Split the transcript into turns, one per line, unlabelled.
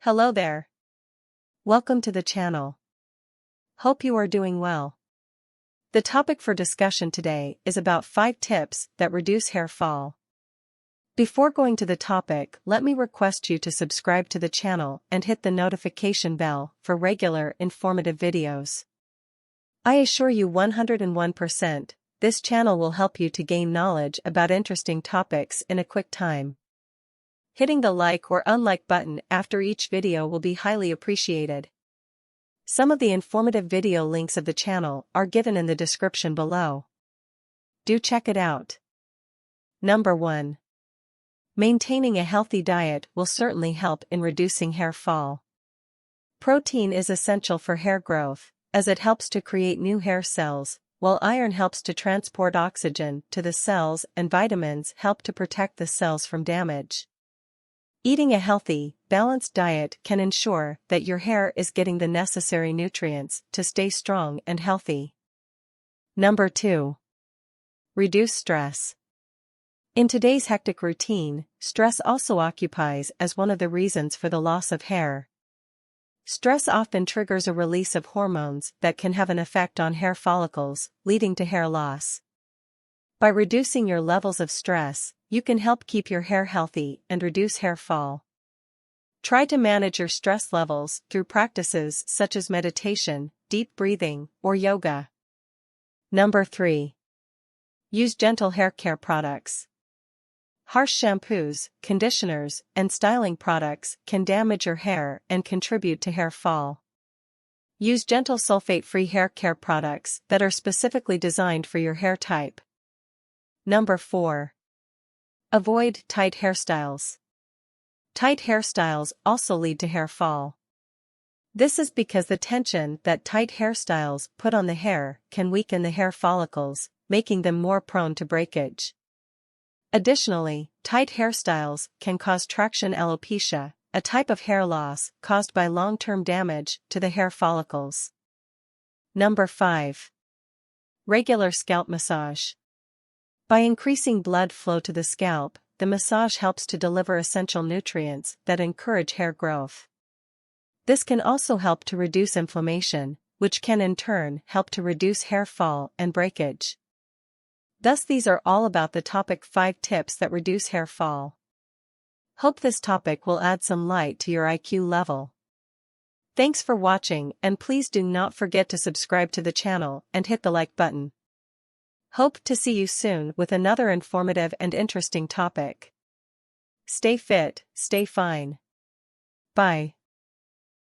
Hello there. Welcome to the channel. Hope you are doing well. The topic for discussion today is about 5 tips that reduce hair fall. Before going to the topic, let me request you to subscribe to the channel and hit the notification bell for regular informative videos. I assure you 101%, this channel will help you to gain knowledge about interesting topics in a quick time. Hitting the like or unlike button after each video will be highly appreciated. Some of the informative video links of the channel are given in the description below. Do check it out. Number 1. Maintaining a healthy diet will certainly help in reducing hair fall. Protein is essential for hair growth, as it helps to create new hair cells, while iron helps to transport oxygen to the cells and vitamins help to protect the cells from damage. Eating a healthy, balanced diet can ensure that your hair is getting the necessary nutrients to stay strong and healthy. Number 2. Reduce stress. In today's hectic routine, stress also occupies as one of the reasons for the loss of hair. Stress often triggers a release of hormones that can have an effect on hair follicles, leading to hair loss. By reducing your levels of stress, you can help keep your hair healthy and reduce hair fall. Try to manage your stress levels through practices such as meditation, deep breathing, or yoga. Number 3. Use gentle hair care products. Harsh shampoos, conditioners, and styling products can damage your hair and contribute to hair fall. Use gentle sulfate-free hair care products that are specifically designed for your hair type. Number 4. Avoid tight hairstyles. Tight hairstyles also lead to hair fall. This is because the tension that tight hairstyles put on the hair can weaken the hair follicles, making them more prone to breakage. Additionally, tight hairstyles can cause traction alopecia, a type of hair loss caused by long-term damage to the hair follicles. Number 5. Regular scalp massage. By increasing blood flow to the scalp, the massage helps to deliver essential nutrients that encourage hair growth. This can also help to reduce inflammation, which can in turn help to reduce hair fall and breakage. Thus, these are all about the topic 5 tips that reduce hair fall. Hope this topic will add some light to your IQ level. Thanks for watching, and please do not forget to subscribe to the channel and hit the like button. Hope to see you soon with another informative and interesting topic. Stay fit, stay fine. Bye.